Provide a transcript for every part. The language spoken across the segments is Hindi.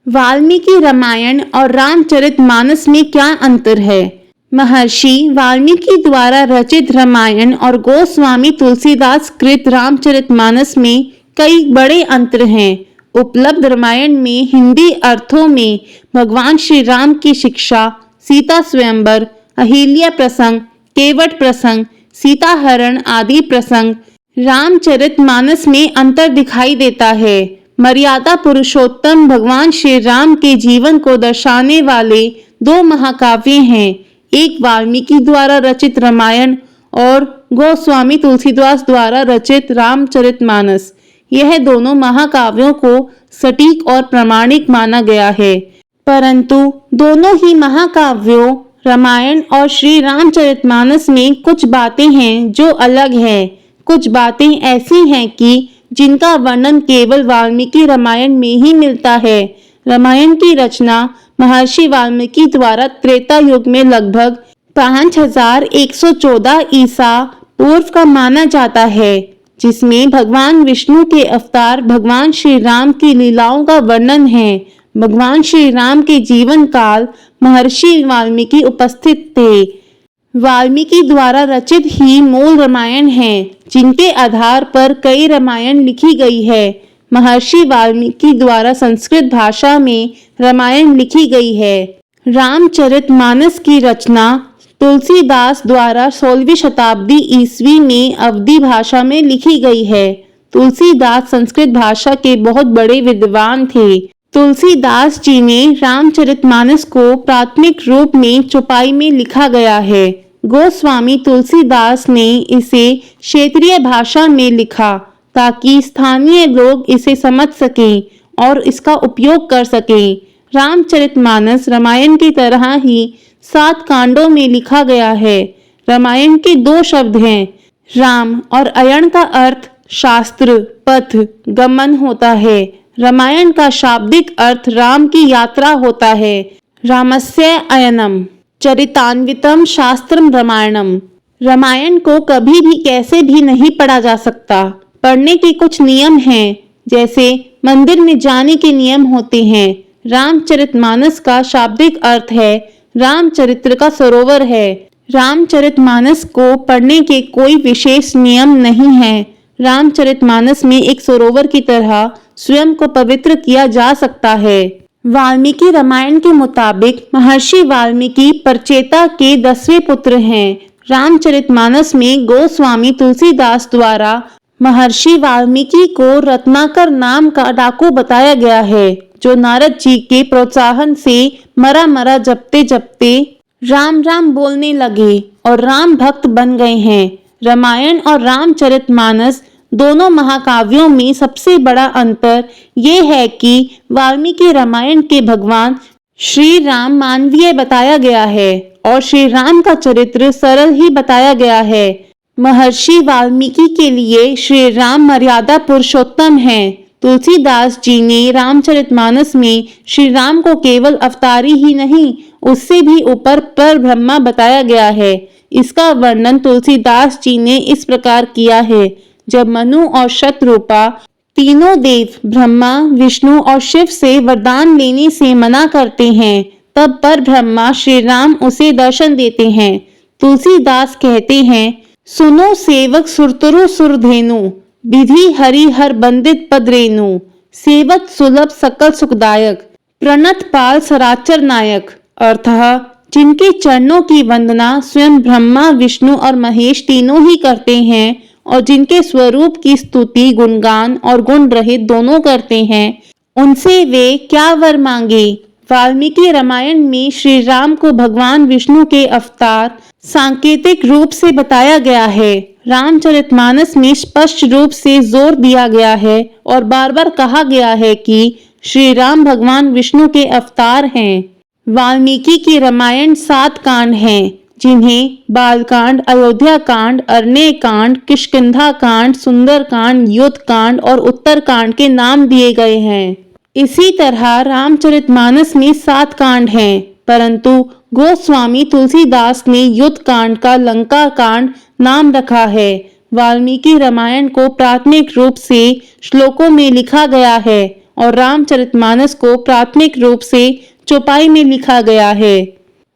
वाल्मीकि रामायण और रामचरितमानस में क्या अंतर है? महर्षि वाल्मीकि द्वारा रचित रामायण और गोस्वामी तुलसीदास कृत रामचरितमानस में कई बड़े अंतर हैं। उपलब्ध रामायण में हिंदी अर्थों में भगवान श्री राम की शिक्षा, सीता स्वयंवर, अहिल्या प्रसंग, केवट प्रसंग, सीता हरण आदि प्रसंग। रामचरितमानस में अंतर दिखाई देता है। मर्यादा पुरुषोत्तम भगवान श्री राम के जीवन को दर्शाने वाले दो महाकाव्य हैं, एक वाल्मीकि द्वारा रचित रामायण और गोस्वामी तुलसीदास द्वारा रचित रामचरितमानस। यह दोनों महाकाव्यों को सटीक और प्रामाणिक माना गया है, परंतु दोनों ही महाकाव्यों रामायण और श्री रामचरितमानस में कुछ बातें हैं जो अलग हैं। कुछ बातें ऐसी हैं कि जिनका वर्णन केवल वाल्मीकि रामायण में ही मिलता है। रामायण की रचना महर्षि वाल्मीकि द्वारा त्रेता युग में लगभग 5114 ईसा पूर्व का माना जाता है, जिसमें भगवान विष्णु के अवतार भगवान श्री राम की लीलाओं का वर्णन है। भगवान श्री राम के जीवन काल महर्षि वाल्मीकि उपस्थित थे। वाल्मीकि द्वारा रचित ही मूल रामायण है, जिनके आधार पर कई रामायण लिखी गई है। महर्षि वाल्मीकि द्वारा संस्कृत भाषा में रामायण लिखी गई है। रामचरितमानस की रचना तुलसीदास द्वारा 16वीं शताब्दी ईस्वी में अवधी भाषा में लिखी गई है। तुलसीदास संस्कृत भाषा के बहुत बड़े विद्वान थे। तुलसीदास जी ने रामचरितमानस को प्राथमिक रूप में चौपाई में लिखा गया है। गोस्वामी तुलसीदास ने इसे क्षेत्रीय भाषा में लिखा ताकि स्थानीय लोग इसे समझ सकें और इसका उपयोग कर सकें। रामचरितमानस रामायण की तरह ही 7 कांडों में लिखा गया है। रामायण के 2 शब्द हैं, राम और अयण का अर्थ शास्त्र, पथ, गमन होता है। रामायण का शाब्दिक अर्थ राम की यात्रा होता है। रामस्य अयनम चरितान्वितम शास्त्रम रामायणम। रामायण को कभी भी कैसे भी नहीं पढ़ा जा सकता। पढ़ने के कुछ नियम हैं, जैसे मंदिर में जाने के नियम होते हैं। रामचरितमानस का शाब्दिक अर्थ है रामचरित्र का सरोवर है। रामचरितमानस को पढ़ने के कोई विशेष नियम नहीं है। रामचरितमानस में एक सरोवर की तरह स्वयं को पवित्र किया जा सकता है। वाल्मीकि रामायण के मुताबिक महर्षि वाल्मीकि परचेता के 10वें पुत्र हैं। रामचरितमानस में गोस्वामी तुलसीदास द्वारा महर्षि वाल्मीकि को रत्नाकर नाम का डाकू बताया गया है, जो नारद जी के प्रोत्साहन से मरा मरा जपते जपते राम राम बोलने लगे और राम भक्त बन गए हैं। रामायण और रामचरितमानस दोनों महाकाव्यों में सबसे बड़ा अंतर ये है कि वाल्मीकि रामायण के भगवान श्री राम मानवीय बताया गया है और श्री राम का चरित्र सरल ही बताया गया है। महर्षि वाल्मीकि के लिए श्री राम मर्यादा पुरुषोत्तम हैं। तुलसीदास जी ने रामचरितमानस में श्री राम को केवल अवतारी ही नहीं, उससे भी ऊपर पर ब्रह्मा बताया गया है। इसका वर्णन तुलसीदास जी ने इस प्रकार किया है, जब मनु और शतरूपा तीनों देव ब्रह्मा, विष्णु और शिव से वरदान लेने से मना करते हैं, तब पर ब्रह्मा श्री राम उसे दर्शन देते हैं। तुलसीदास कहते हैं, सुनो सेवक सुरतरु सुरधेनु, विधि हरि हर बंदित पदरेनु, सेवत सुलभ सकल सुखदायक, प्रणत पाल सराचर नायक। अर्थः जिनके चरणों की वंदना स्वयं ब्रह्मा, विष्णु और महेश तीनों ही करते हैं और जिनके स्वरूप की स्तुति गुणगान और गुण रहित दोनों करते हैं, उनसे वे क्या वर मांगे। वाल्मीकि रामायण में श्री राम को भगवान विष्णु के अवतार सांकेतिक रूप से बताया गया है। रामचरितमानस में स्पष्ट रूप से जोर दिया गया है और बार बार कहा गया है कि श्री राम भगवान विष्णु के अवतार हैं। वाल्मीकि की रामायण 7 कांड हैं, जिन्हें बालकांड, अयोध्या कांड, अरण्य कांड, किष्किंधा कांड, सुंदर कांड, युद्ध कांड और उत्तर कांड के नाम दिए गए हैं। इसी तरह रामचरितमानस में 7 कांड हैं, परंतु गोस्वामी तुलसीदास ने युद्ध कांड का लंका कांड नाम रखा है। वाल्मीकि रामायण को प्राथमिक रूप से श्लोकों में लिखा गया है और रामचरितमानस को प्राथमिक रूप से चौपाई में लिखा गया है।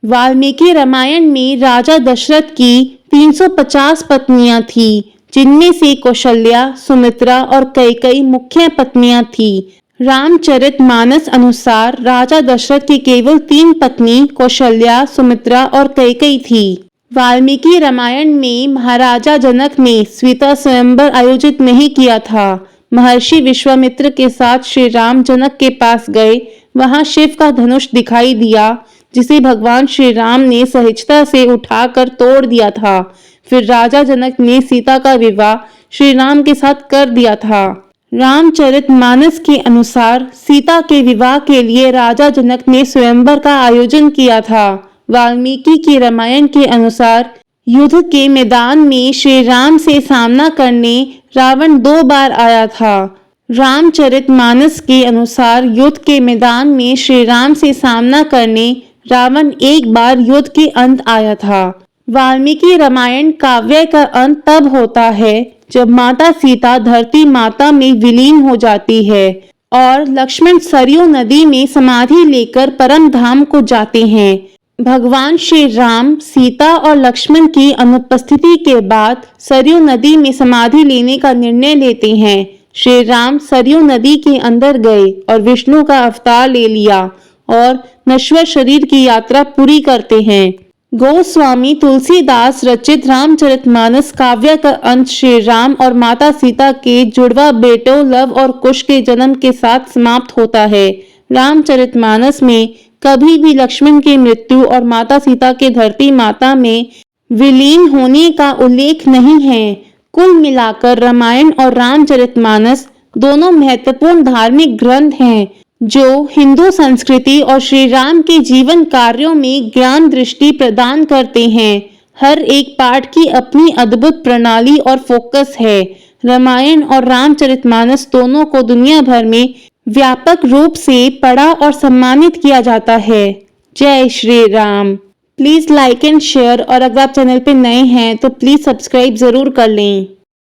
वाल्मीकि रामायण में राजा दशरथ की 350 पत्नियां थीं, जिनमें से कौशल्या, सुमित्रा और कैकेयी मुख्य पत्नियां थीं। रामचरितमानस अनुसार राजा दशरथ की केवल 3 पत्नी कौशल्या, सुमित्रा और कैकेयी थी। वाल्मीकि रामायण में महाराजा जनक ने सीता स्वयंवर आयोजित नहीं किया था। महर्षि विश्वामित्र के साथ श्री राम जनक के पास गए। वहां शिव का धनुष दिखाई दिया, जिसे भगवान श्री राम ने सहजता से उठाकर तोड़ दिया था। फिर राजा जनक ने सीता का विवाह श्री राम के साथ कर दिया था। रामचरितमानस के अनुसार सीता के विवाह के लिए राजा जनक ने स्वयंवर का आयोजन किया था। वाल्मीकि की रामायण के अनुसार युद्ध के मैदान में श्री राम से सामना करने रावण 2 बार आया था। रामचरितमानस के अनुसार युद्ध के मैदान में श्री राम से सामना करने रावण 1 बार युद्ध के अंत आया था। वाल्मीकि रामायण काव्य का अंत तब होता है जब माता सीता धरती माता में विलीन हो जाती है और लक्ष्मण सरयू नदी में समाधि लेकर परम धाम को जाते हैं। भगवान श्री राम सीता और लक्ष्मण की अनुपस्थिति के बाद सरयू नदी में समाधि लेने का निर्णय लेते हैं। श्री राम सरयू नदी के अंदर गए और विष्णु का अवतार ले लिया और नश्वर शरीर की यात्रा पूरी करते हैं। गोस्वामी तुलसीदास रचित रामचरितमानस काव्य का अंत श्री राम और माता सीता के जुड़वा बेटों लव और कुश के जन्म के साथ समाप्त होता है। रामचरितमानस में कभी भी लक्ष्मण की मृत्यु और माता सीता के धरती माता में विलीन होने का उल्लेख नहीं है। कुल मिलाकर रामायण और रामचरितमानस दोनों महत्वपूर्ण धार्मिक ग्रंथ हैं, जो हिंदू संस्कृति और श्री राम के जीवन कार्यों में ज्ञान दृष्टि प्रदान करते हैं। हर एक पाठ की अपनी अद्भुत प्रणाली और फोकस है। रामायण और रामचरितमानस दोनों को दुनिया भर में व्यापक रूप से पढ़ा और सम्मानित किया जाता है। जय Shri Ram. Please like and share, और अगर आप चैनल पे नए हैं तो प्लीज सब्सक्राइब जरूर कर लें।